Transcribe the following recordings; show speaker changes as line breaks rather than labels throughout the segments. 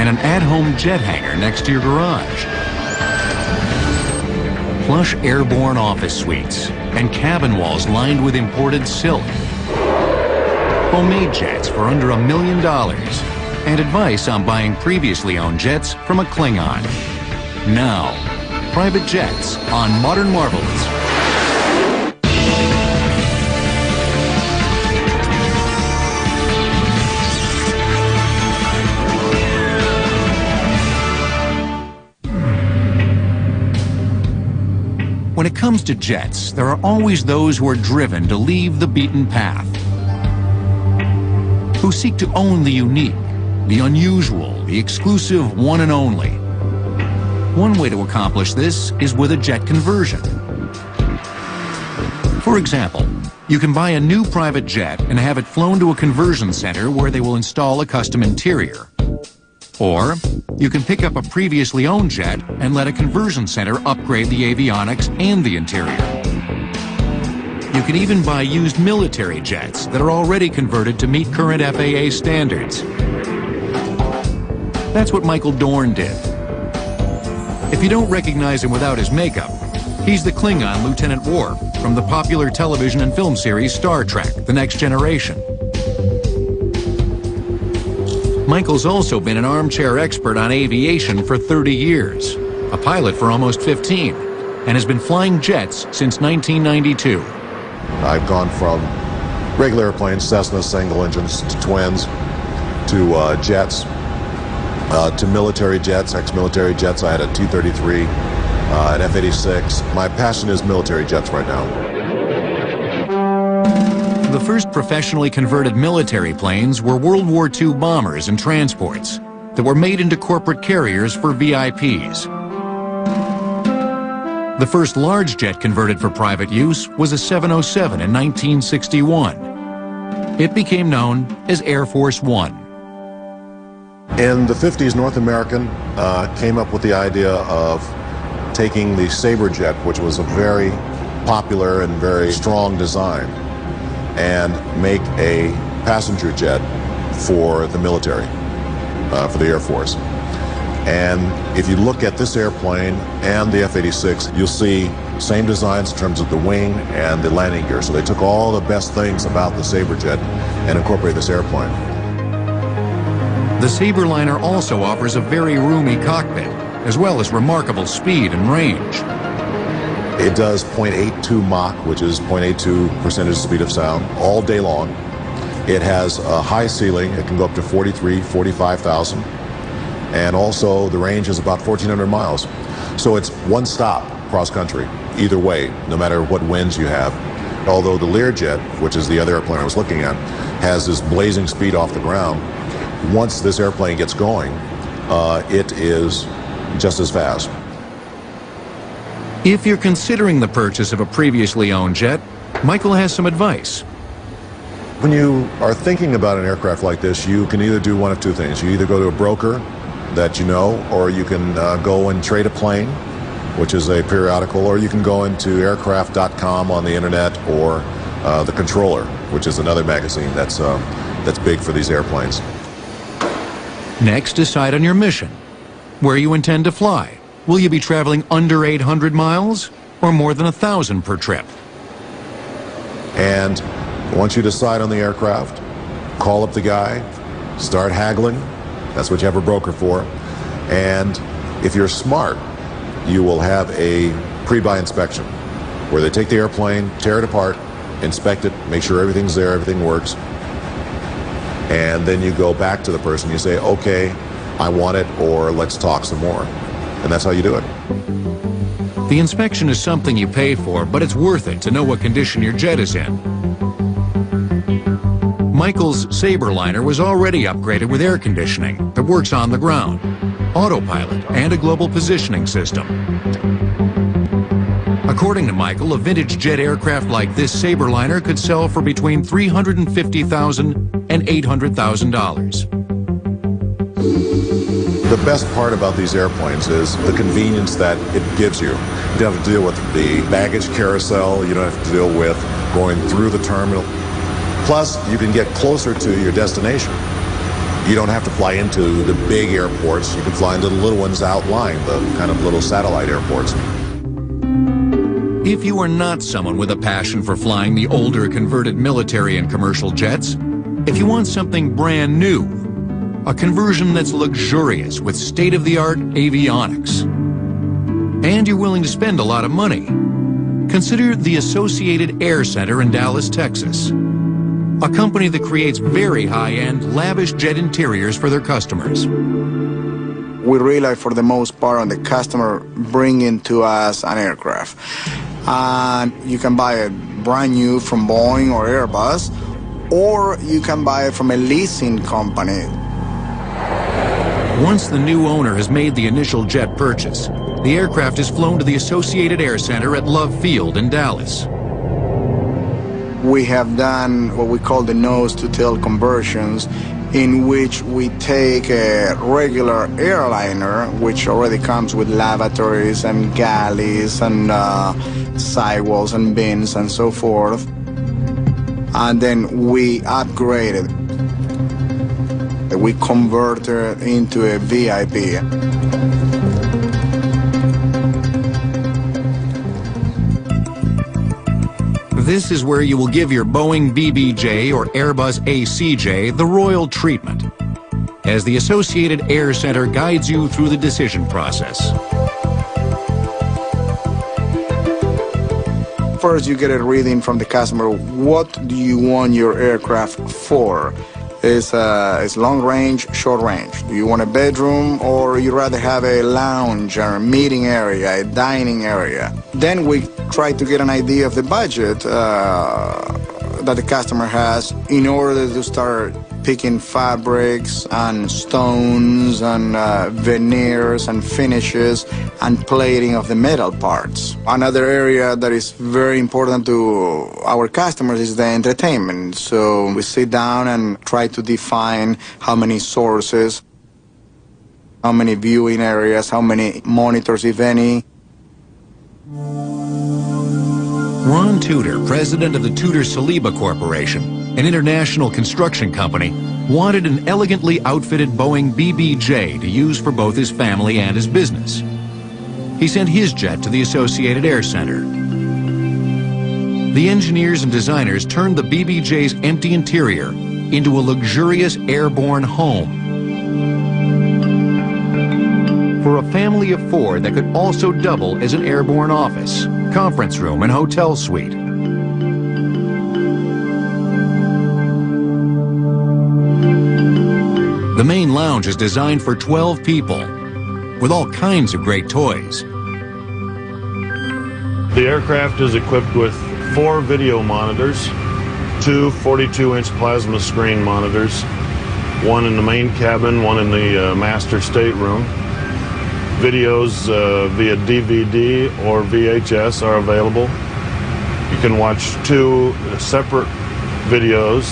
and an at-home jet hangar next to your garage. Plush airborne office suites and cabin walls lined with imported silk. Homemade jets for under $1 million. And advice on buying previously owned jets from a Klingon. Now, private jets on Modern Marvels. When it comes to jets, there are always those who are driven to leave the beaten path, who seek to own the unique, the unusual, the exclusive one and only. One way to accomplish this is with a jet conversion. For example, you can buy a new private jet and have it flown to a conversion center where they will install a custom interior. Or you can pick up a previously owned jet and let a conversion center upgrade the avionics and the interior. You can even buy used military jets that are already converted to meet current FAA standards. That's what Michael Dorn did. If you don't recognize him without his makeup, he's the Klingon Lieutenant Worf from the popular television and film series Star Trek: The Next Generation. Michael's also been an armchair expert on aviation for 30 years, a pilot for almost 15, and has been flying jets since 1992.
I've gone from regular airplanes, Cessna single engines, to twins, to jets, to military jets, ex-military jets. I had a T-33, an F-86. My passion is military jets right now.
The first professionally converted military planes were World War II bombers and transports that were made into corporate carriers for VIPs. The first large jet converted for private use was a 707 in 1961. It became known as Air Force One.
In the 50s, North American came up with the idea of taking the Sabre jet, which was a very popular and very strong design, and make a passenger jet for the military, for the Air Force. And if you look at this airplane and the F-86, you'll see same designs in terms of the wing and the landing gear. So they took all the best things about the Sabre jet and incorporated this airplane.
The Sabreliner also offers a very roomy cockpit, as well as remarkable speed and range.
It does 0.82 Mach, which is 0.82 percentage speed of sound, all day long. It has a high ceiling. It can go up to 45,000. And also the range is about 1,400 miles. So it's one stop cross country, either way, no matter what winds you have. Although the Learjet, which is the other airplane I was looking at, has this blazing speed off the ground. Once this airplane gets going, it is just as fast.
If you're considering the purchase of a previously owned jet, Michael has some advice.
When you are thinking about an aircraft like this, you can either do one of two things. You either go to a broker that you know, or you can go and trade a plane, which is a periodical, or you can go into aircraft.com on the internet, or The Controller, which is another magazine that's big for these airplanes.
Next, decide on your mission. Where you intend to fly. Will you be traveling under 800 miles or more than 1,000 per trip?
And once you decide on the aircraft, call up the guy, start haggling. That's what you have a broker for. And if you're smart, you will have a pre-buy inspection where they take the airplane, tear it apart, inspect it, make sure everything's there, everything works. And then you go back to the person, you say, okay, I want it, or let's talk some more. And that's how you do it.
The inspection is something you pay for, but it's worth it to know what condition your jet is in. Michael's Sabreliner was already upgraded with air conditioning that works on the ground, autopilot, and a global positioning system. According to Michael, a vintage jet aircraft like this Sabreliner could sell for between $350,000 and $800,000.
The best part about these airplanes is the convenience that it gives you. You don't have to deal with the baggage carousel. You don't have to deal with going through the terminal. Plus, you can get closer to your destination. You don't have to fly into the big airports. You can fly into the little ones outlying, the kind of little satellite airports.
If you are not someone with a passion for flying the older converted military and commercial jets, if you want something brand new, a conversion that's luxurious with state-of-the-art avionics, and you're willing to spend a lot of money, consider the Associated Air Center in Dallas, Texas, a company that creates very high-end, lavish jet interiors for their customers.
We rely for the most part on the customer bringing to us an aircraft. And you can buy it brand new from Boeing or Airbus, or you can buy it from a leasing company.
Once the new owner has made the initial jet purchase, the aircraft is flown to the Associated Air Center at Love Field in Dallas.
We have done what we call the nose-to-tail conversions, in which we take a regular airliner, which already comes with lavatories and galleys and sidewalls and bins and so forth, and then we upgrade it. We convert it into a VIP.
This is where you will give your Boeing BBJ or Airbus ACJ the royal treatment, as the Associated Air Center guides you through the decision process.
First, you get a reading from the customer. What do you want your aircraft for? Is long range, short range? Do you want a bedroom, or you rather have a lounge or a meeting area, a dining area? Then we try to get an idea of the budget that the customer has in order to start picking fabrics and stones and veneers and finishes and plating of the metal parts. Another area that is very important to our customers is the entertainment. So we sit down and try to define how many sources, how many viewing areas, how many monitors, if any.
Ron Tudor, president of the Tudor-Saliba Corporation, an international construction company, wanted an elegantly outfitted Boeing BBJ to use for both his family and his business. He sent his jet to the Associated Air Center. The engineers and designers turned the BBJ's empty interior into a luxurious airborne home for a family of 4 that could also double as an airborne office, conference room, and hotel suite. The main lounge is designed for 12 people, with all kinds of great toys.
The aircraft is equipped with 4 video monitors, 2 42-inch plasma screen monitors, 1 in the main cabin, 1 in the master stateroom. Videos via DVD or VHS are available. You can watch 2 separate videos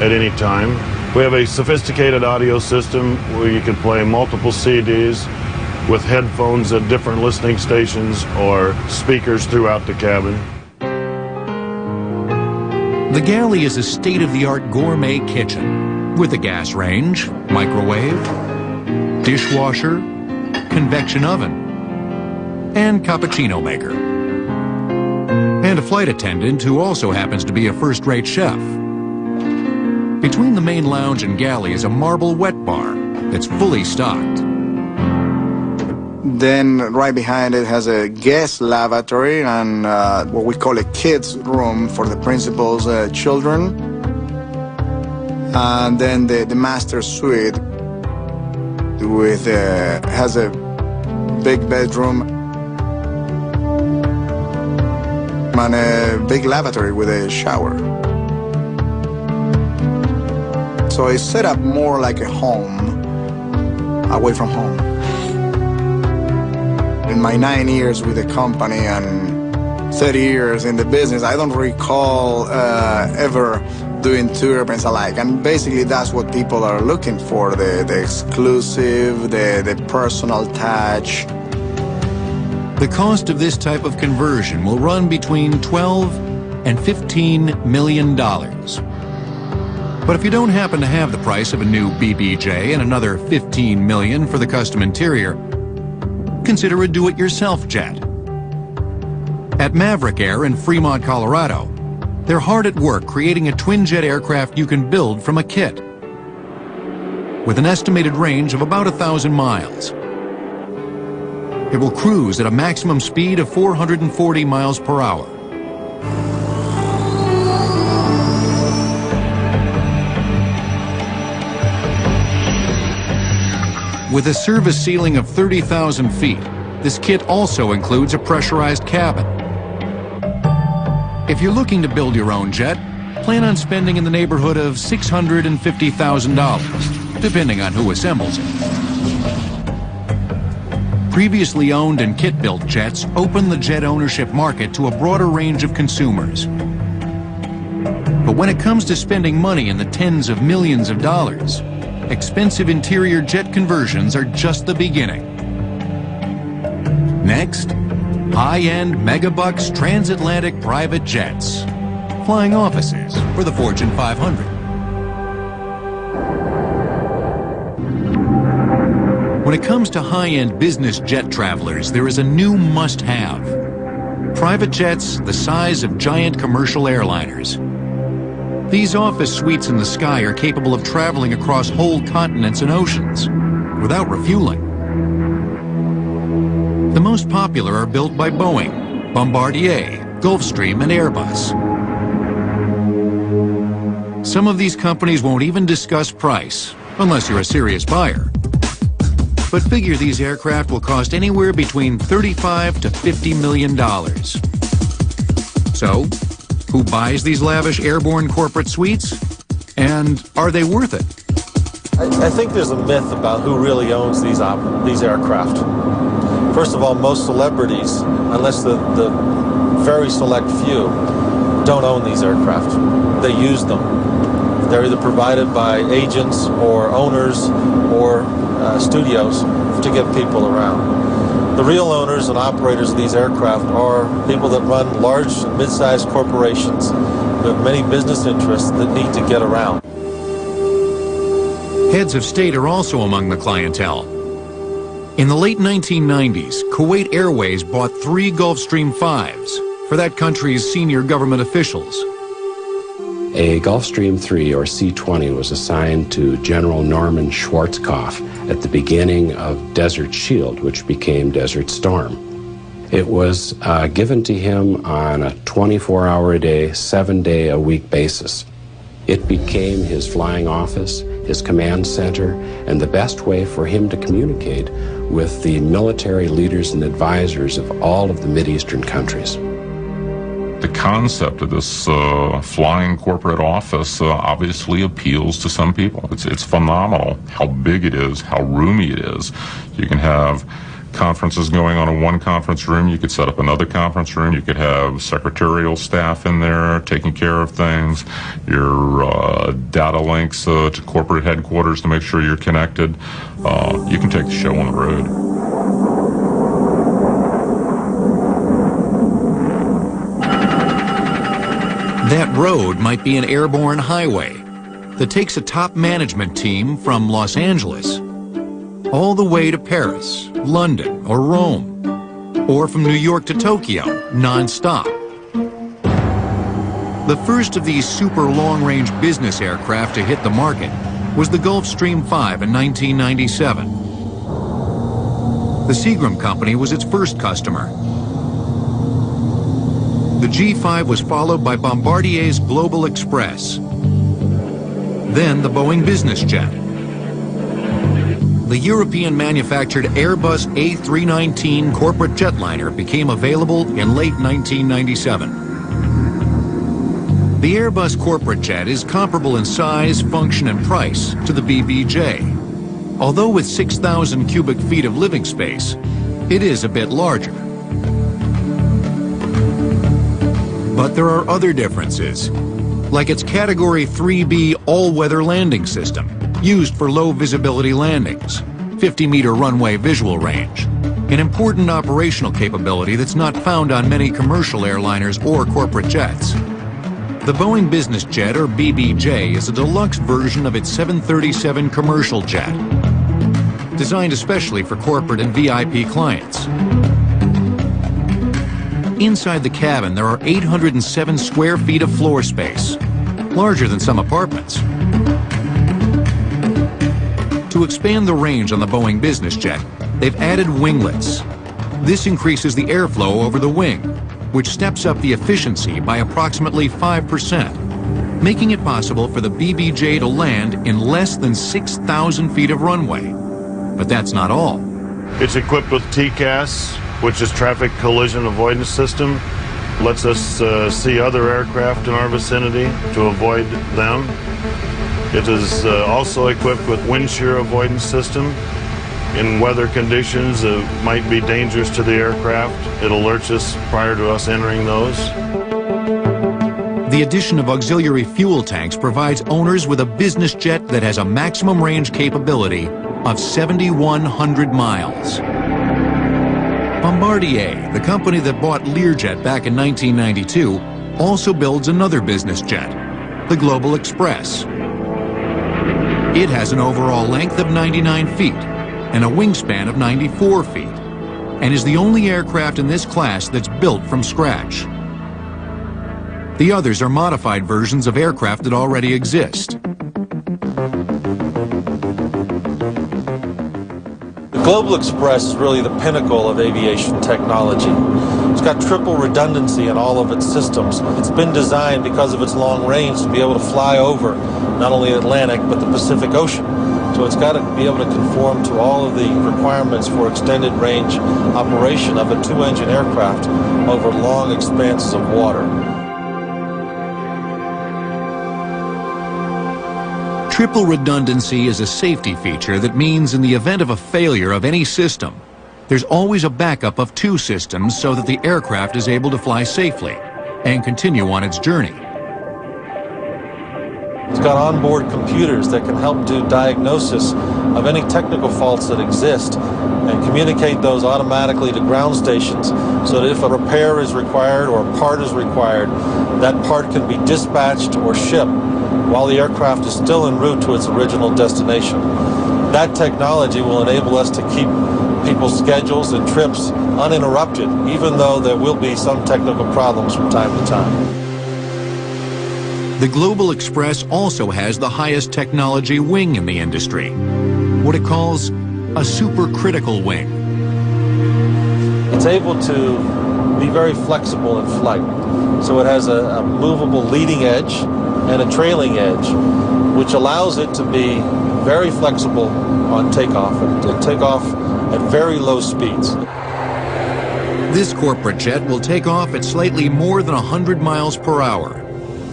at any time. We have a sophisticated audio system where you can play multiple CDs with headphones at different listening stations or speakers throughout the cabin.
The galley is a state-of-the-art gourmet kitchen with a gas range, microwave, dishwasher, convection oven, and cappuccino maker. And a flight attendant who also happens to be a first-rate chef. Between the main lounge and galley is a marble wet bar that's fully stocked.
Then right behind it has a guest lavatory and what we call a kids room for the principal's children. And then the master suite with has a big bedroom and a big lavatory with a shower. So it's set up more like a home, away from home. In my 9 years with the company and 30 years in the business, I don't recall ever doing 2 airplanes alike. And basically that's what people are looking for, the exclusive, the personal touch.
The cost of this type of conversion will run between $12 and $15 million. But if you don't happen to have the price of a new BBJ and another $15 million for the custom interior, consider a do-it-yourself jet. At Maverick Air in Fremont, Colorado, they're hard at work creating a twin-jet aircraft you can build from a kit, with an estimated range of about 1,000 miles. It will cruise at a maximum speed of 440 miles per hour. With a service ceiling of 30,000 feet, this kit also includes a pressurized cabin. If you're looking to build your own jet, plan on spending in the neighborhood of $650,000, depending on who assembles it. Previously owned and kit-built jets open the jet ownership market to a broader range of consumers. But when it comes to spending money in the tens of millions of dollars, expensive interior jet conversions are just the beginning. Next, high-end megabucks transatlantic private jets, flying offices for the Fortune 500. When it comes to high-end business jet travelers, there is a new must-have: private jets the size of giant commercial airliners. These office suites in the sky are capable of traveling across whole continents and oceans without refueling. The most popular are built by Boeing, Bombardier, Gulfstream, and Airbus. Some of these companies won't even discuss price, unless you're a serious buyer. But figure these aircraft will cost anywhere between $35 to $50 million. So, who buys these lavish airborne corporate suites? And are they worth it?
I think there's a myth about who really owns these aircraft. First of all, most celebrities, unless the very select few, don't own these aircraft. They use them. They're either provided by agents or owners or studios to get people around. The real owners and operators of these aircraft are people that run large and mid-sized corporations who have many business interests that need to get around.
Heads of state are also among the clientele. In the late 1990s, Kuwait Airways bought 3 Gulfstream 5s for that country's senior government officials.
A Gulfstream 3, or C-20, was assigned to General Norman Schwarzkopf at the beginning of Desert Shield, which became Desert Storm. It was given to him on a 24-hour-a-day, 7-day-a-week basis. It became his flying office, his command center, and the best way for him to communicate with the military leaders and advisors of all of the Mideastern countries.
The concept of this flying corporate office obviously appeals to some people. It's phenomenal how big it is, how roomy it is. You can have conferences going on in one conference room. You could set up another conference room. You could have secretarial staff in there taking care of things. Your data links to corporate headquarters to make sure you're connected. You can take the show on the road.
That road might be an airborne highway that takes a top management team from Los Angeles all the way to Paris, London, or Rome, or from New York to Tokyo, non-stop. The first of these super long-range business aircraft to hit the market was the Gulfstream 5 in 1997. The Seagram Company was its first customer. The G5 was followed by Bombardier's Global Express, then the Boeing business jet. The European-manufactured Airbus A319 corporate jetliner became available in late 1997. The Airbus corporate jet is comparable in size, function, and price to the BBJ. Although with 6,000 cubic feet of living space, it is a bit larger. But there are other differences, like its Category 3B all-weather landing system, used for low-visibility landings, 50-meter runway visual range, an important operational capability that's not found on many commercial airliners or corporate jets. The Boeing Business Jet, or BBJ, is a deluxe version of its 737 commercial jet, designed especially for corporate and VIP clients. Inside the cabin, there are 807 square feet of floor space, larger than some apartments. To expand the range on the Boeing Business Jet, they've added winglets. This increases the airflow over the wing, which steps up the efficiency by approximately 5%, making it possible for the BBJ to land in less than 6,000 feet of runway. But that's not all.
It's equipped with TCAS, which is Traffic Collision Avoidance System. Lets us see other aircraft in our vicinity to avoid them. It is also equipped with wind shear avoidance system. In weather conditions that might be dangerous to the aircraft, it alerts us prior to us entering those.
The addition of auxiliary fuel tanks provides owners with a business jet that has a maximum range capability of 7,100 miles. Bombardier, the company that bought Learjet back in 1992, also builds another business jet, the Global Express. It has an overall length of 99 feet and a wingspan of 94 feet, and is the only aircraft in this class that's built from scratch. The others are modified versions of aircraft that already exist.
The Global Express is really the pinnacle of aviation technology. It's got triple redundancy in all of its systems. It's been designed because of its long range to be able to fly over not only the Atlantic but the Pacific Ocean. So it's got to be able to conform to all of the requirements for extended range operation of a two-engine aircraft over long expanses of water.
Triple redundancy is a safety feature that means in the event of a failure of any system, there's always a backup of two systems so that the aircraft is able to fly safely and continue on its journey.
It's got onboard computers that can help do diagnosis of any technical faults that exist and communicate those automatically to ground stations so that if a repair is required or a part is required, that part can be dispatched or shipped while the aircraft is still en route to its original destination. That technology will enable us to keep people's schedules and trips uninterrupted, even though there will be some technical problems from time to time.
The Global Express also has the highest technology wing in the industry, what it calls a supercritical wing.
It's able to be very flexible in flight. So it has a movable leading edge and a trailing edge, which allows it to be very flexible on takeoff and take off at very low speeds.
This corporate jet will take off at slightly more than 100 miles per hour,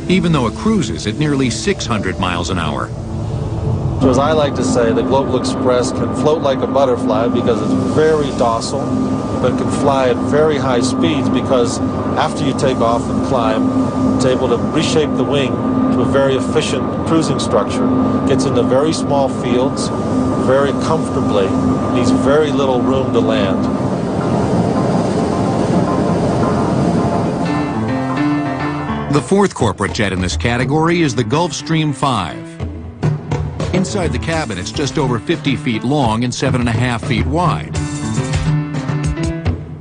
even though it cruises at nearly 600 miles an hour.
So as I like to say, the Global Express can float like a butterfly because it's very docile, but can fly at very high speeds because after you take off and climb, it's able to reshape the wing to a very efficient cruising structure. Gets into very small fields very comfortably, needs very little room to land.
The fourth corporate jet in this category is the Gulfstream 5. Inside the cabin, it's just over 50 feet long and 7.5 feet wide.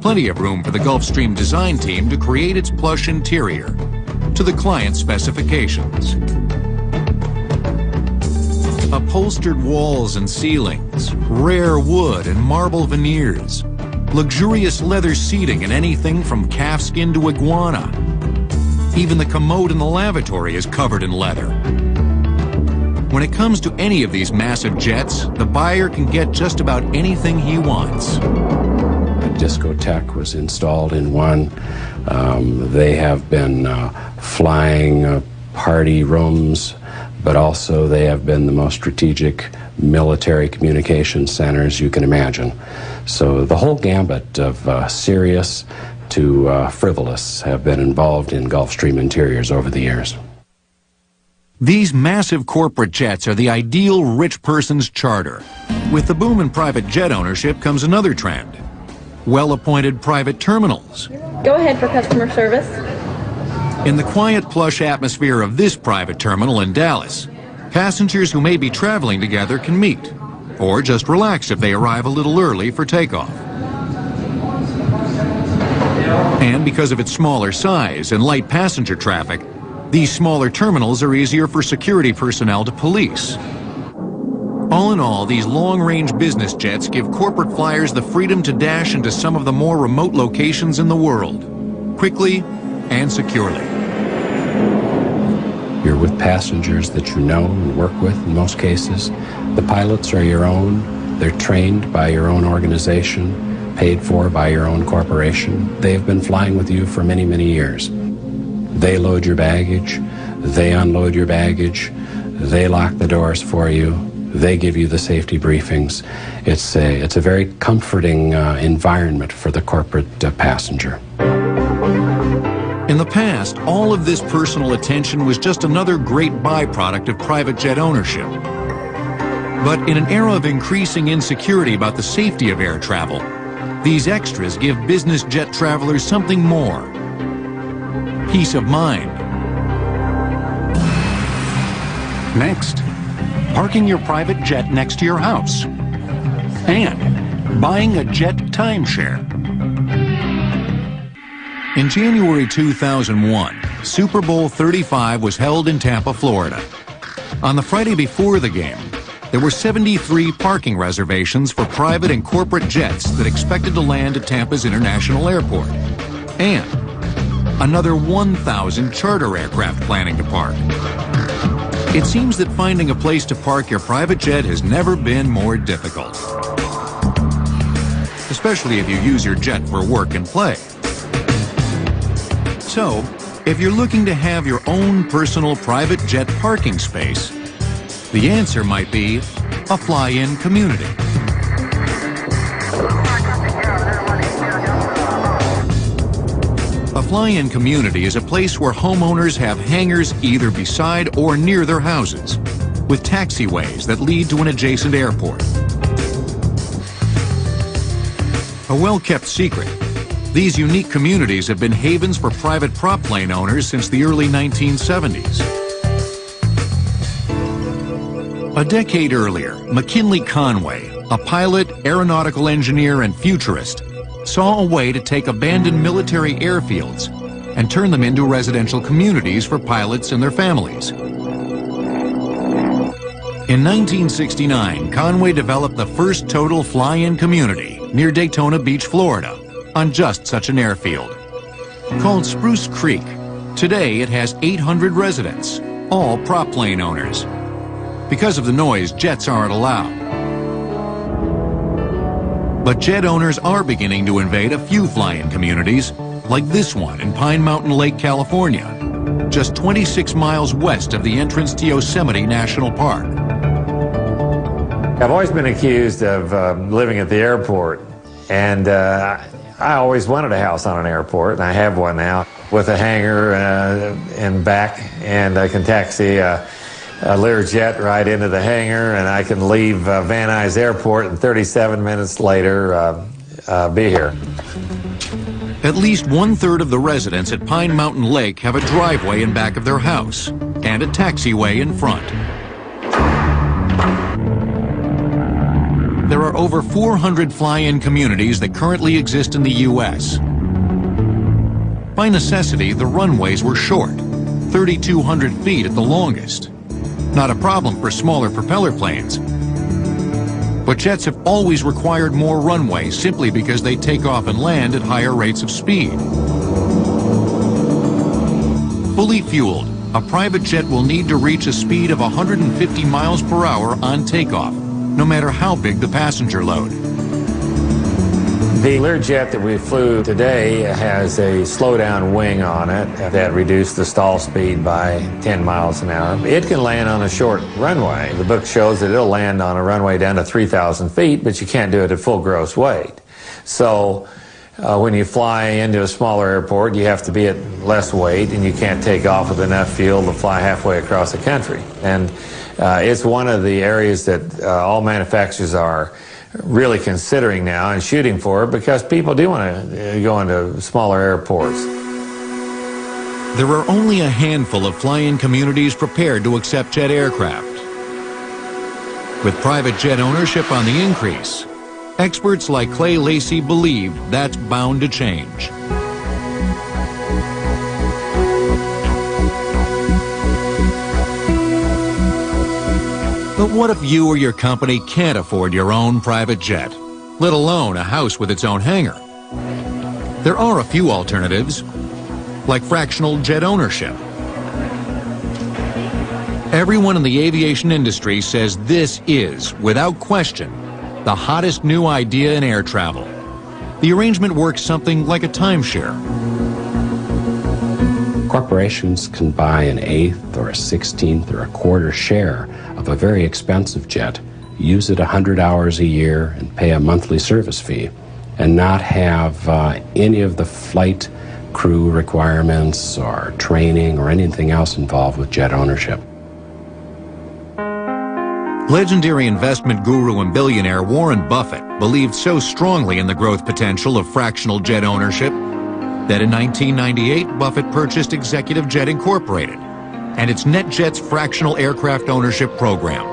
Plenty of room for the Gulfstream design team to create its plush interior to the client's specifications. Upholstered walls and ceilings, rare wood and marble veneers, luxurious leather seating and anything from calfskin to iguana. Even the commode in the lavatory is covered in leather. When it comes to any of these massive jets, the buyer can get just about anything he wants.
A discotheque was installed in one. They have been flying party rooms, but also they have been the most strategic military communication centers you can imagine. So the whole gambit of serious to frivolous have been involved in Gulfstream interiors over the years.
These massive corporate jets are the ideal rich person's charter. With the boom in private jet ownership comes another trend: well-appointed private terminals.
Go ahead for customer service.
In the quiet, plush atmosphere of this private terminal in Dallas, passengers who may be traveling together can meet, or just relax if they arrive a little early for takeoff. And because of its smaller size and light passenger traffic, these smaller terminals are easier for security personnel to police. All in all, these long-range business jets give corporate flyers the freedom to dash into some of the more remote locations in the world, quickly and securely.
You're with passengers that you know and work with in most cases. The pilots are your own. They're trained by your own organization, paid for by your own corporation. They've been flying with you for many, many years. They load your baggage. They unload your baggage. They lock the doors for you. They give you the safety briefings. It's a very comforting environment for the corporate passenger.
In the past, all of this personal attention was just another great byproduct of private jet ownership. But in an era of increasing insecurity about the safety of air travel, these extras give business jet travelers something more: peace of mind. Next, parking your private jet next to your house, and buying a jet timeshare. In January 2001, Super Bowl 35 was held in Tampa, Florida. On the Friday before the game, there were 73 parking reservations for private and corporate jets that expected to land at Tampa's International Airport, and another 1,000 charter aircraft planning to park. It seems that finding a place to park your private jet has never been more difficult, especially if you use your jet for work and play. So, if you're looking to have your own personal private jet parking space, the answer might be a fly-in community. A fly-in community is a place where homeowners have hangars either beside or near their houses, with taxiways that lead to an adjacent airport. A well-kept secret, these unique communities have been havens for private prop plane owners since the early 1970s. A decade earlier, McKinley Conway, a pilot, aeronautical engineer, and futurist, saw a way to take abandoned military airfields and turn them into residential communities for pilots and their families. In 1969, Conway developed the first total fly-in community near Daytona Beach, Florida, on just such an airfield. Called Spruce Creek, today it has 800 residents, all prop plane owners. Because of the noise, jets aren't allowed. But jet owners are beginning to invade a few fly-in communities, like this one in Pine Mountain Lake, California, just 26 miles west of the entrance to Yosemite National Park.
I've always been accused of living at the airport, and I always wanted a house on an airport, and I have one now with a hangar and back, and I can taxi a Learjet right into the hangar, and I can leave Van Nuys Airport and 37 minutes later be here.
At least 1/3 of the residents at Pine Mountain Lake have a driveway in back of their house and a taxiway in front. There are over 400 fly-in communities that currently exist in the U.S. By necessity, the runways were short, 3,200 feet at the longest. Not a problem for smaller propeller planes. But jets have always required more runway simply because they take off and land at higher rates of speed. Fully fueled, a private jet will need to reach a speed of 150 miles per hour on takeoff, no matter how big the passenger load.
The Learjet that we flew today has a slow-down wing on it that reduced the stall speed by 10 miles an hour. It can land on a short runway. The book shows that it'll land on a runway down to 3,000 feet, but you can't do it at full gross weight. So when you fly into a smaller airport, you have to be at less weight, and you can't take off with enough fuel to fly halfway across the country. And it's one of the areas that all manufacturers are really considering now and shooting for, because people do want to go into smaller airports.
There are only a handful of fly-in communities prepared to accept jet aircraft. With private jet ownership on the increase, experts like Clay Lacey believe that's bound to change. But what if you or your company can't afford your own private jet, let alone a house with its own hangar? There are a few alternatives, like fractional jet ownership. Everyone in the aviation industry says this is, without question, the hottest new idea in air travel. The arrangement works something like a timeshare.
Corporations can buy an eighth or a 16th or a quarter share of a very expensive jet, use it 100 hours a year and pay a monthly service fee, and not have any of the flight crew requirements or training or anything else involved with jet ownership.
Legendary investment guru and billionaire Warren Buffett believed so strongly in the growth potential of fractional jet ownership that in 1998, Buffett purchased Executive Jet Incorporated and its NetJet's fractional aircraft ownership program.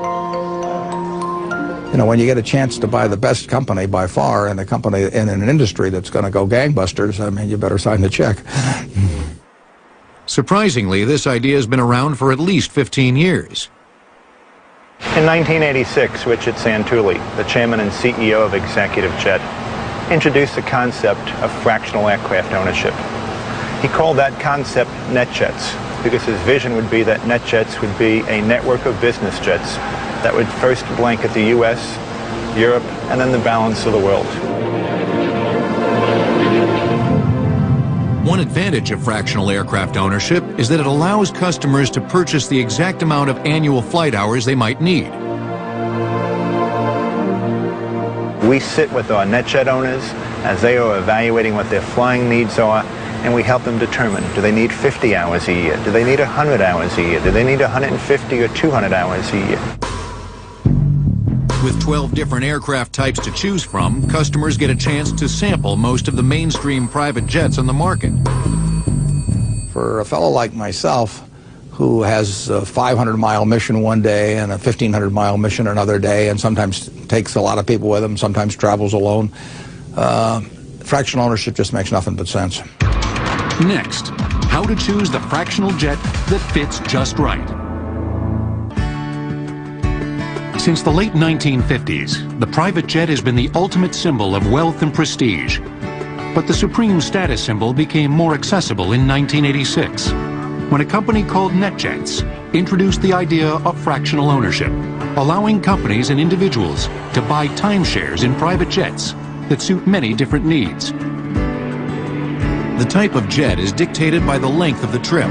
You know, when you get a chance to buy the best company by far and a company in an industry that's going to go gangbusters, I mean, you better sign the check.
Surprisingly, this idea has been around for at least 15 years.
In 1986, Richard Santulli, the chairman and CEO of Executive Jet, introduced the concept of fractional aircraft ownership. He called that concept NetJets because his vision would be that NetJets would be a network of business jets that would first blanket the US, Europe, and then the balance of the world.
One advantage of fractional aircraft ownership is that it allows customers to purchase the exact amount of annual flight hours they might need.
We sit with our NetJet owners as they are evaluating what their flying needs are, and we help them determine, do they need 50 hours a year? Do they need 100 hours a year? Do they need 150 or 200 hours a year?
With 12 different aircraft types to choose from, customers get a chance to sample most of the mainstream private jets on the market.
For a fellow like myself, who has a 500-mile mission one day and a 1,500-mile mission another day, and sometimes takes a lot of people with him, sometimes travels alone, fractional ownership just makes nothing but sense.
Next, how to choose the fractional jet that fits just right. Since the late 1950s, the private jet has been the ultimate symbol of wealth and prestige. But the supreme status symbol became more accessible in 1986, when a company called NetJets introduced the idea of fractional ownership, allowing companies and individuals to buy timeshares in private jets that suit many different needs. The type of jet is dictated by the length of the trip.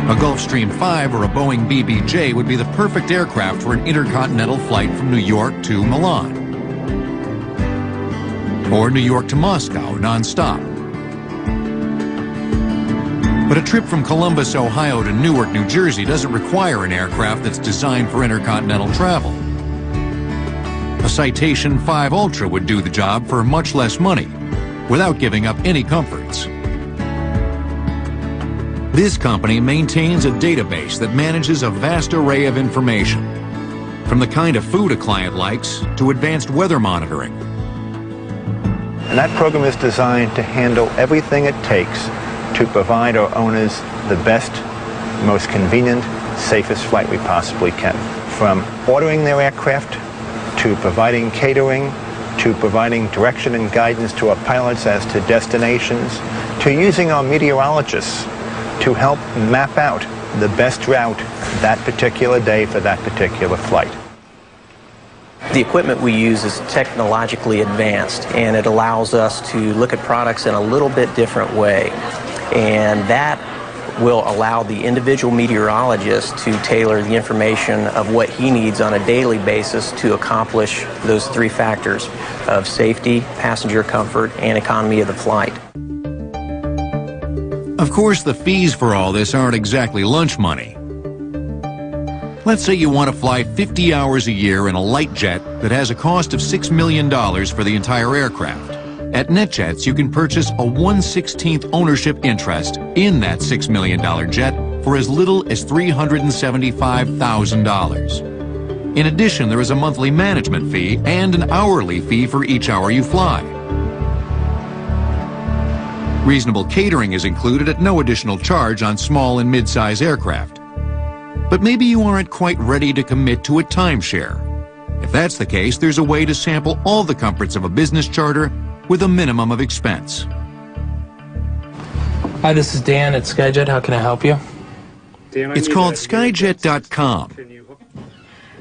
A Gulfstream 5 or a Boeing BBJ would be the perfect aircraft for an intercontinental flight from New York to Milan, or New York to Moscow non-stop. But a trip from Columbus, Ohio to Newark, New Jersey doesn't require an aircraft that's designed for intercontinental travel. A Citation 5 Ultra would do the job for much less money, without giving up any comforts. This company maintains a database that manages a vast array of information, from the kind of food a client likes to advanced weather monitoring.
And that program is designed to handle everything it takes to provide our owners the best, most convenient, safest flight we possibly can. From ordering their aircraft, to providing catering, to providing direction and guidance to our pilots as to destinations, to using our meteorologists to help map out the best route that particular day for that particular flight.
The equipment we use is technologically advanced, and it allows us to look at products in a little bit different way. And that will allow the individual meteorologist to tailor the information of what he needs on a daily basis to accomplish those three factors of safety, passenger comfort, and economy of the flight.
Of course, the fees for all this aren't exactly lunch money. Let's say you want to fly 50 hours a year in a light jet that has a cost of $6 million for the entire aircraft. At NetJets, you can purchase a 1/16th ownership interest in that $6 million jet for as little as $375,000. In addition, there is a monthly management fee and an hourly fee for each hour you fly. Reasonable catering is included at no additional charge on small and mid-size aircraft. But maybe you aren't quite ready to commit to a timeshare. If that's the case, there's a way to sample all the comforts of a business charter with a minimum of expense.
Hi, this is Dan at Skyjet. How can I help you?
It's called Skyjet.com.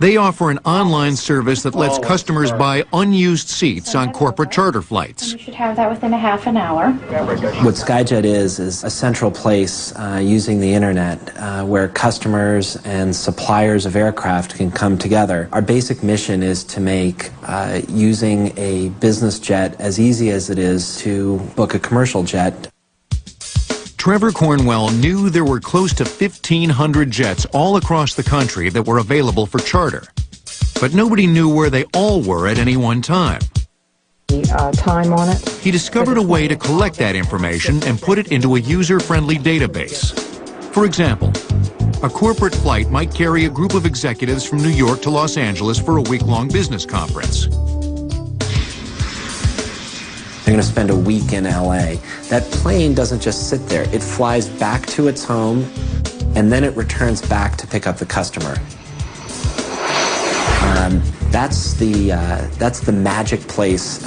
They offer an online service that lets customers buy unused seats on corporate charter flights.
You should have that within a half an hour.
What Skyjet is a central place using the internet where customers and suppliers of aircraft can come together. Our basic mission is to make using a business jet as easy as it is to book a commercial jet.
Trevor Cornwell knew there were close to 1,500 jets all across the country that were available for charter. But nobody knew where they all were at any one time.
Time on it.
He discovered a way to collect that information and put it into a user-friendly database. For example, a corporate flight might carry a group of executives from New York to Los Angeles for a week-long business conference.
They're going to spend a week in LA. That plane doesn't just sit there. It flies back to its home, and then it returns back to pick up the customer. That's the magic place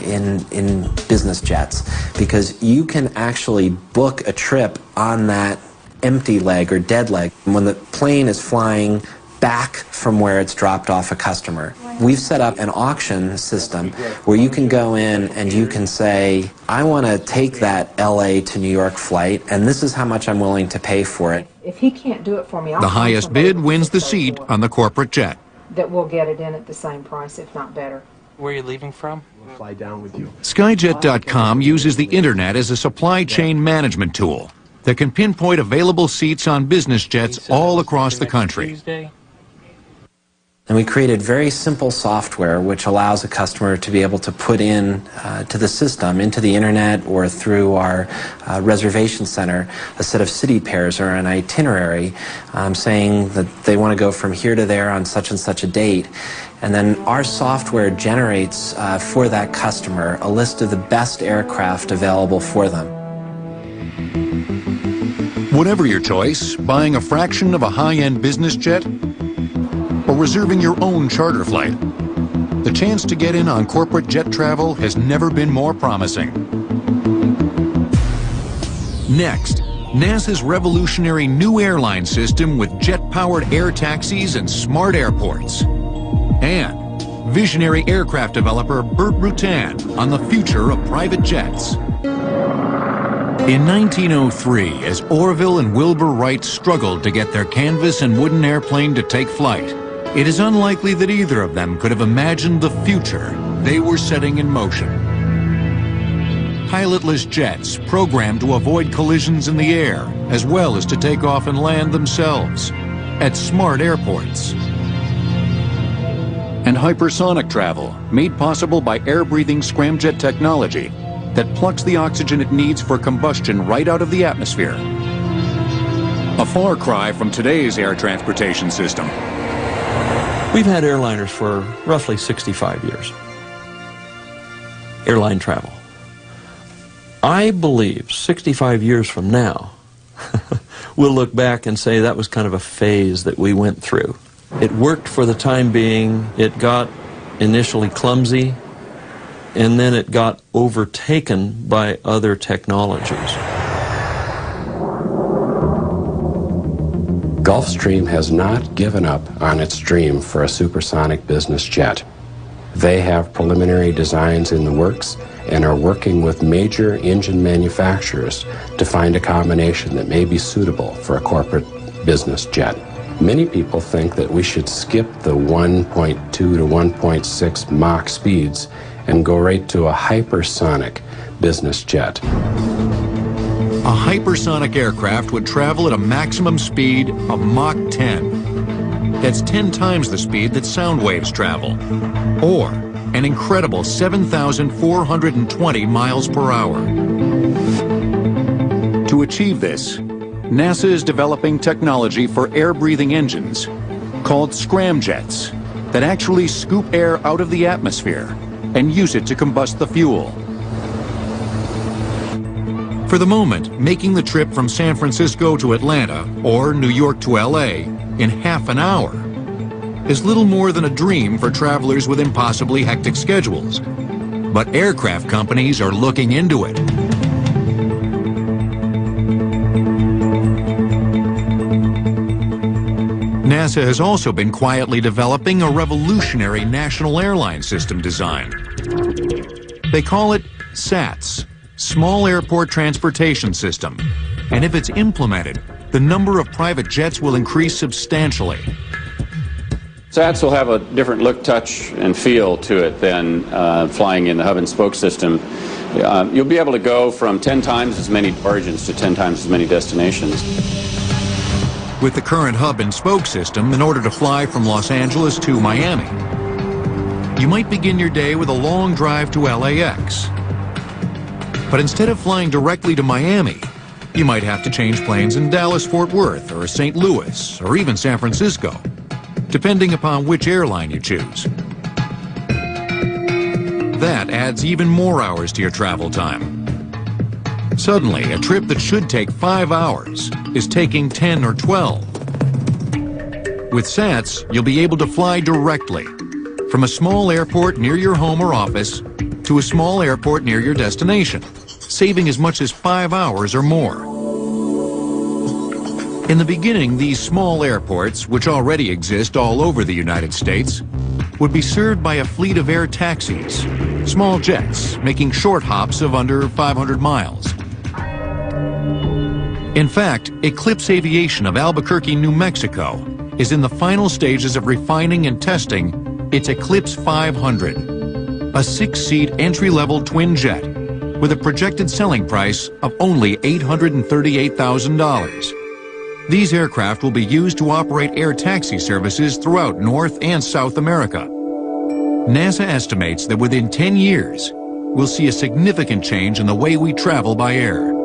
in business jets, because you can actually book a trip on that empty leg or dead leg when the plane is flying back from where it's dropped off a customer. We've set up an auction system where you can go in and you can say, I want to take that LA to New York flight, and this is how much I'm willing to pay for it.
If he can't do it for me, I'll
the highest bid wins the seat on the corporate jet.
That we'll get it in at the same price, if not better.
Where are you leaving from?
We'll fly down with you.
Skyjet.com uses the internet as a supply chain management tool that can pinpoint available seats on business jets all across the country.
And we created very simple software which allows a customer to be able to put in to the system, into the internet or through our reservation center, a set of city pairs or an itinerary saying that they want to go from here to there on such and such a date. And then our software generates for that customer a list of the best aircraft available for them.
Whatever your choice, buying a fraction of a high-end business jet or reserving your own charter flight, the chance to get in on corporate jet travel has never been more promising. Next, NASA's revolutionary new airline system with jet-powered air taxis and smart airports. And visionary aircraft developer Burt Rutan on the future of private jets. In 1903, as Orville and Wilbur Wright struggled to get their canvas and wooden airplane to take flight, it is unlikely that either of them could have imagined the future they were setting in motion. Pilotless jets programmed to avoid collisions in the air, as well as to take off and land themselves at smart airports. And hypersonic travel, made possible by air-breathing scramjet technology that plucks the oxygen it needs for combustion right out of the atmosphere. A far cry from today's air transportation system.
We've had airliners for roughly 65 years. Airline travel. I believe 65 years from now, we'll look back and say that was kind of a phase that we went through. It worked for the time being. It got initially clumsy, and then it got overtaken by other technologies.
Gulfstream has not given up on its dream for a supersonic business jet. They have preliminary designs in the works and are working with major engine manufacturers to find a combination that may be suitable for a corporate business jet. Many people think that we should skip the 1.2 to 1.6 Mach speeds and go right to a hypersonic business jet.
A hypersonic aircraft would travel at a maximum speed of Mach 10. That's 10 times the speed that sound waves travel. Or an incredible 7,420 miles per hour. To achieve this, NASA is developing technology for air-breathing engines called scramjets that actually scoop air out of the atmosphere and use it to combust the fuel. For the moment, making the trip from San Francisco to Atlanta or New York to LA in half an hour is little more than a dream for travelers with impossibly hectic schedules. But aircraft companies are looking into it. NASA has also been quietly developing a revolutionary national airline system design. They call it SATS, Small Airport Transportation System, and if it's implemented, the number of private jets will increase substantially.
SATS will have a different look, touch, and feel to it than flying in the hub and spoke system. You'll be able to go from 10 times as many origins to 10 times as many destinations.
With the current hub and spoke system, in order to fly from Los Angeles to Miami, you might begin your day with a long drive to LAX. But instead of flying directly to Miami, you might have to change planes in Dallas, Fort Worth, or St. Louis, or even San Francisco, depending upon which airline you choose. That adds even more hours to your travel time. Suddenly, a trip that should take 5 hours is taking 10 or 12. With SATS, you'll be able to fly directly from a small airport near your home or office to a small airport near your destination, saving as much as 5 hours or more. In the beginning, these small airports, which already exist all over the United States, would be served by a fleet of air taxis, small jets making short hops of under 500 miles. In fact, Eclipse Aviation of Albuquerque, New Mexico, is in the final stages of refining and testing its Eclipse 500, a 6-seat entry-level twin jet with a projected selling price of only $838,000. These aircraft will be used to operate air taxi services throughout North and South America. NASA estimates that within 10 years, we'll see a significant change in the way we travel by air.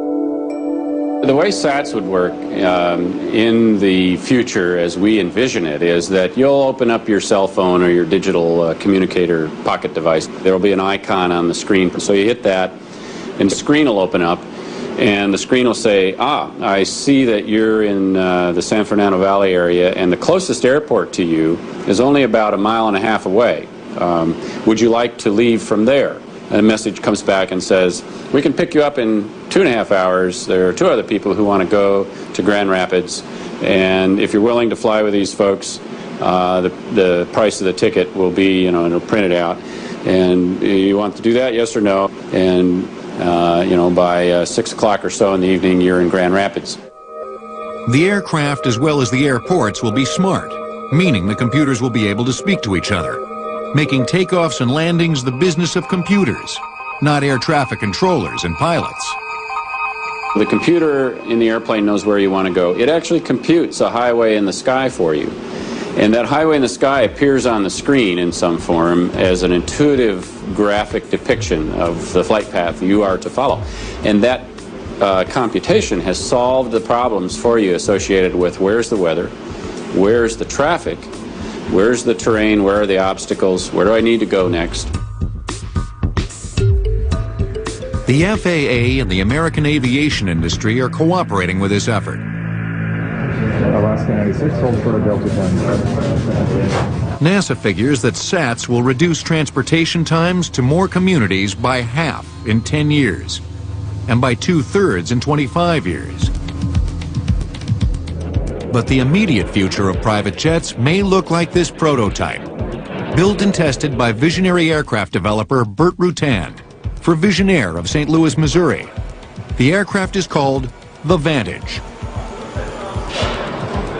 The way SATS would work in the future as we envision it is that you'll open up your cell phone or your digital communicator pocket device. There will be an icon on the screen. So you hit that and the screen will open up and the screen will say, I see that you're in the San Fernando Valley area and the closest airport to you is only about 1.5 miles away. Would you like to leave from there? And a message comes back and says, we can pick you up in 2.5 hours. There are 2 other people who want to go to Grand Rapids. And if you're willing to fly with these folks, the price of the ticket will be, it'll print it out. And you want to do that, yes or no? And, by 6 o'clock or so in the evening, you're in Grand Rapids.
The aircraft as well as the airports will be smart, meaning the computers will be able to speak to each other, making takeoffs and landings the business of computers, not air traffic controllers and pilots.
The computer in the airplane knows where you want to go. It actually computes a highway in the sky for you. And that highway in the sky appears on the screen in some form as an intuitive graphic depiction of the flight path you are to follow. And that computation has solved the problems for you associated with where's the weather, where's the traffic, where's the terrain, where are the obstacles, where do I need to go next?
The FAA and the American aviation industry are cooperating with this effort.
Alaska 96, hold for Delta 10.
NASA figures that SATS will reduce transportation times to more communities by half in 10 years, and by 2/3 in 25 years. But the immediate future of private jets may look like this prototype, built and tested by visionary aircraft developer Burt Rutan for Visionaire of St. Louis, Missouri. The aircraft is called the Vantage.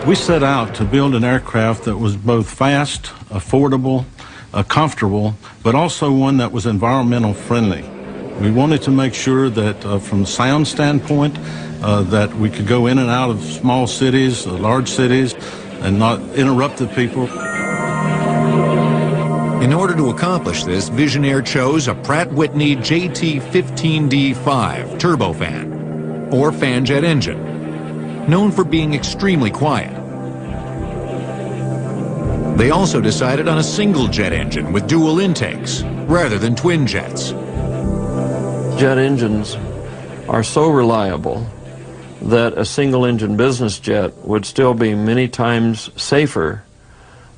We set out to build an aircraft that was both fast, affordable, comfortable, but also one that was environmental friendly. We wanted to make sure that from a sound standpoint, that we could go in and out of small cities, large cities, and not interrupt the people.
In order to accomplish this, Visionaire chose a Pratt & Whitney JT15D5 turbofan, or fanjet engine, known for being extremely quiet. They also decided on a single jet engine with dual intakes, rather than twin jets.
Jet engines are so reliable that a single-engine business jet would still be many times safer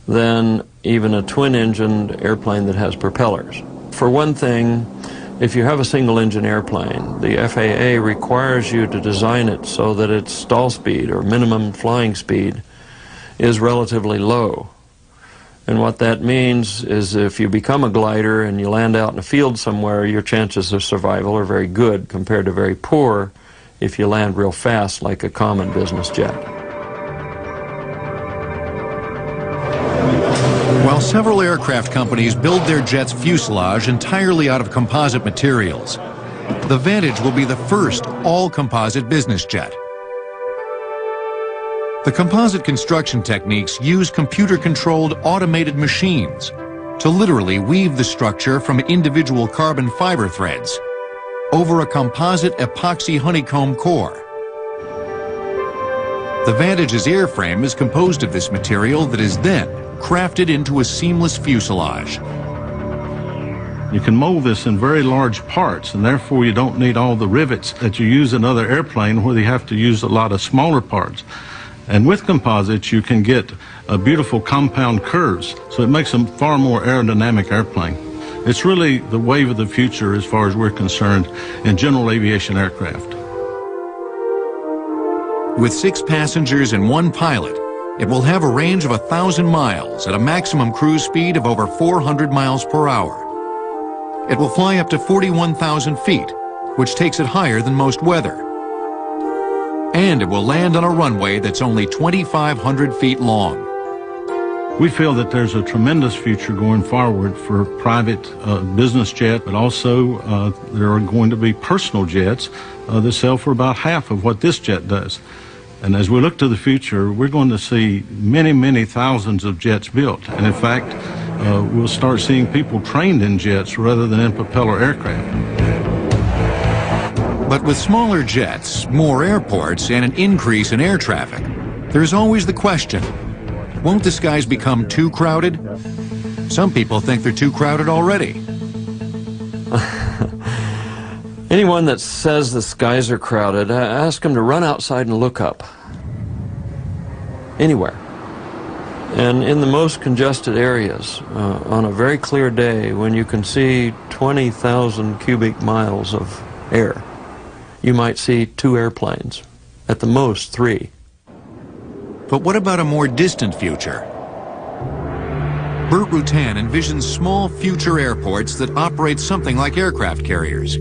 than even a twin-engined airplane that has propellers. For one thing, if you have a single-engine airplane, the FAA requires you to design it so that its stall speed or minimum flying speed is relatively low. And what that means is if you become a glider and you land out in a field somewhere, your chances of survival are very good compared to very poor if you land real fast like a common business jet.
While several aircraft companies build their jet's fuselage entirely out of composite materials, the Vantage will be the first all-composite business jet. The composite construction techniques use computer-controlled automated machines to literally weave the structure from individual carbon fiber threads over a composite epoxy honeycomb core. The Vantage's airframe is composed of this material that is then crafted into a seamless fuselage.
You can mold this in very large parts, and therefore you don't need all the rivets that you use in other airplanes where you have to use a lot of smaller parts. And with composites, you can get beautiful compound curves, so it makes a far more aerodynamic airplane. It's really the wave of the future as far as we're concerned in general aviation aircraft.
With 6 passengers and 1 pilot, it will have a range of 1,000 miles at a maximum cruise speed of over 400 miles per hour. It will fly up to 41,000 feet, which takes it higher than most weather. And it will land on a runway that's only 2,500 feet long.
We feel that there's a tremendous future going forward for private business jet, but also there are going to be personal jets that sell for about half of what this jet does. And as we look to the future, we're going to see many, many thousands of jets built. And in fact, we'll start seeing people trained in jets rather than in propeller aircraft.
But with smaller jets, more airports, and an increase in air traffic, there's always the question, won't the skies become too crowded? Some people think they're too crowded already.
Anyone that says the skies are crowded, ask them to run outside and look up. Anywhere. And in the most congested areas, on a very clear day, when you can see 20,000 cubic miles of air, you might see 2 airplanes, at the most 3.
But what about a more distant future? Burt Rutan envisions small future airports that operate something like aircraft carriers.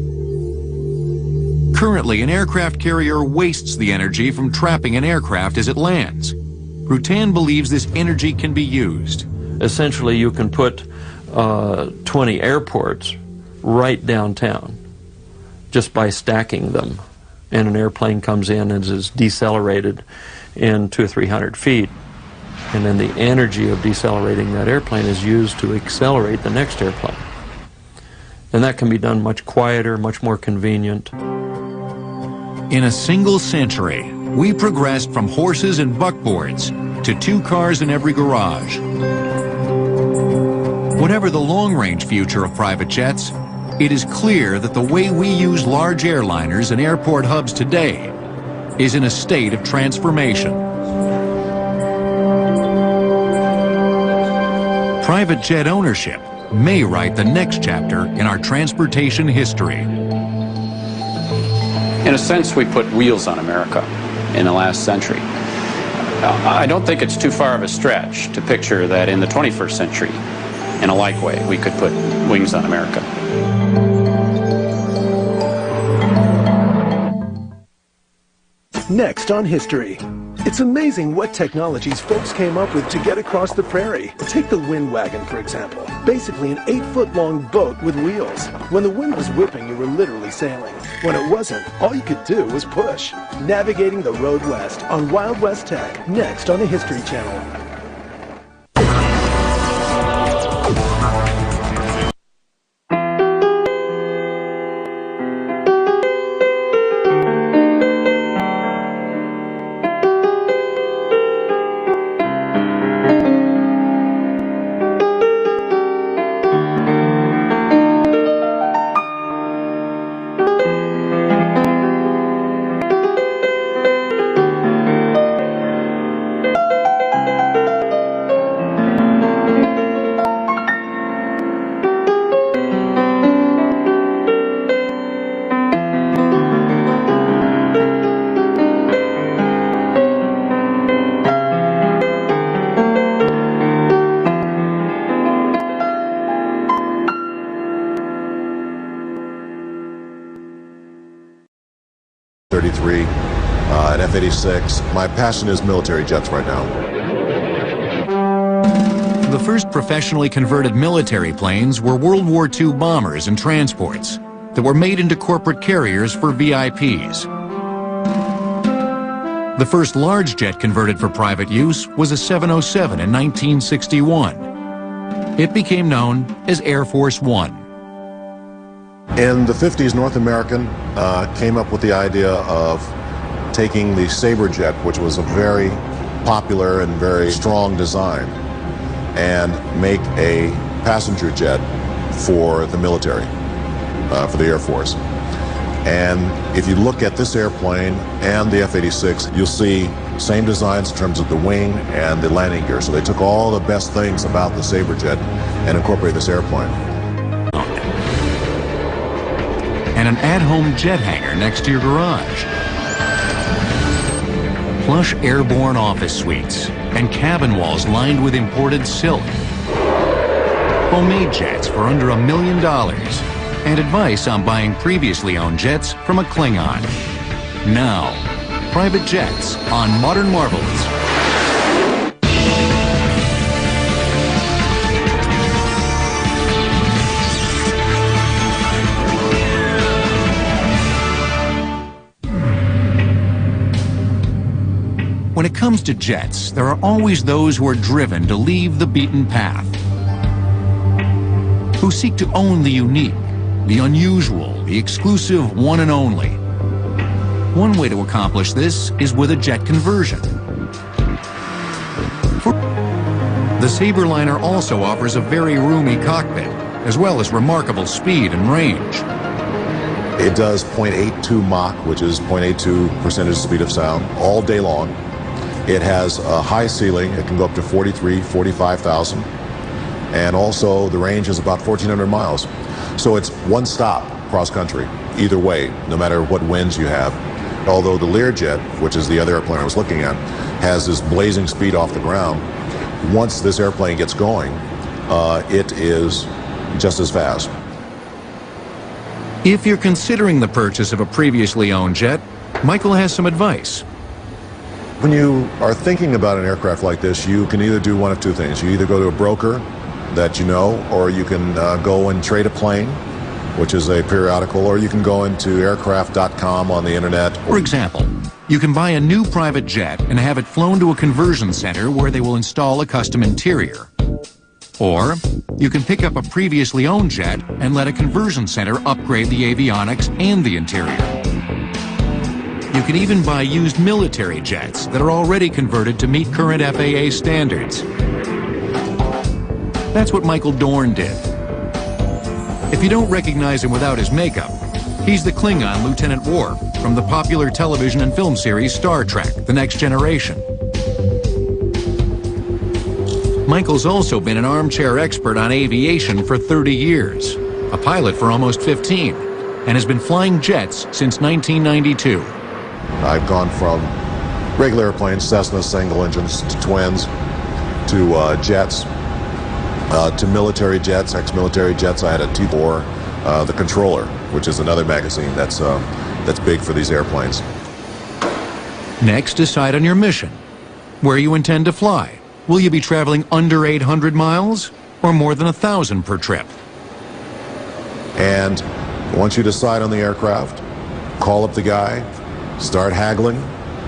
Currently, an aircraft carrier wastes the energy from trapping an aircraft as it lands. Rutan believes this energy can be used.
Essentially, you can put 20 airports right downtown just by stacking them. And an airplane comes in and is decelerated in 200 or 300 feet. And then the energy of decelerating that airplane is used to accelerate the next airplane. And that can be done much quieter, much more convenient.
In a single century, we progressed from horses and buckboards to 2 cars in every garage. Whatever the long-range future of private jets, it is clear that the way we use large airliners and airport hubs today is in a state of transformation. Private jet ownership may write the next chapter in our transportation history.
In a sense, we put wheels on America in the last century. I don't think it's too far of a stretch to picture that in the 21st century, in a like way, we could put wings on America.
Next on History. It's amazing what technologies folks came up with to get across the prairie. Take the wind wagon, for example. Basically an 8-foot-long boat with wheels. When the wind was whipping, you were literally sailing. When it wasn't, all you could do was push. Navigating the Road West on Wild West Tech. Next on the History Channel.
F-33, an F-86. My passion is military jets right now.
The first professionally converted military planes were World War II bombers and transports that were made into corporate carriers for VIPs. The first large jet converted for private use was a 707 in 1961. It became known as Air Force One.
In the 50s, North American came up with the idea of taking the Sabre jet, which was a very popular and very strong design, and make a passenger jet for the military, for the Air Force. And if you look at this airplane and the F-86, you'll see same designs in terms of the wing and the landing gear. So they took all the best things about the Sabre jet and incorporated this airplane.
And an at-home jet hangar next to your garage. Plush airborne office suites and cabin walls lined with imported silk. Homemade jets for under $1 million. And advice on buying previously owned jets from a Klingon. Now, private jets on Modern Marvels. When it comes to jets, there are always those who are driven to leave the beaten path, who seek to own the unique, the unusual, the exclusive, one and only. One way to accomplish this is with a jet conversion. The Sabreliner also offers a very roomy cockpit, as well as remarkable speed and range.
It does 0.82 Mach, which is 0.82 percentage speed of sound, all day long. It has a high ceiling. It can go up to 45,000. And also the range is about 1,400 miles. So it's one stop cross country, either way, no matter what winds you have. Although the Learjet, which is the other airplane I was looking at, has this blazing speed off the ground, once this airplane gets going, it is just as fast.
If you're considering the purchase of a previously owned jet, Michael has some advice.
When you are thinking about an aircraft like this, you can either do one of two things. You either go to a broker that you know, or you can go and trade a plane, which is a periodical, or you can go into aircraft.com on the internet.
For example, you can buy a new private jet and have it flown to a conversion center where they will install a custom interior. Or you can pick up a previously owned jet and let a conversion center upgrade the avionics and the interior. You can even buy used military jets that are already converted to meet current FAA standards. That's what Michael Dorn did. If you don't recognize him without his makeup, he's the Klingon Lieutenant Worf from the popular television and film series Star Trek: The Next Generation. Michael's also been an armchair expert on aviation for 30 years, a pilot for almost 15, and has been flying jets since 1992.
I've gone from regular airplanes, Cessna single engines, to twins, to jets, to military jets, ex-military jets. I had a T4, the Controller, which is another magazine that's big for these airplanes.
Next, decide on your mission. Where you intend to fly. Will you be traveling under 800 miles or more than 1,000 per trip?
And once you decide on the aircraft, call up the guy, start haggling.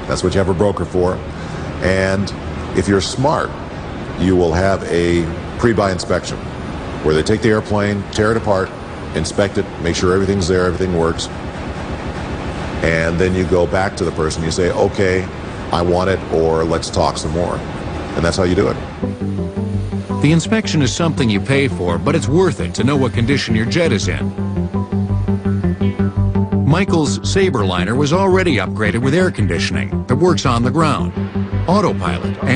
That's what you have a broker for. And if you're smart, you will have a pre-buy inspection where they take the airplane, tear it apart, inspect it, make sure everything's there, everything works. And then you go back to the person, you say, okay, I want it, or let's talk some more. And that's how you do it.
The inspection is something you pay for, but it's worth it to know what condition your jet is in. Michael's Sabreliner was already upgraded with air conditioning that works on the ground, autopilot, and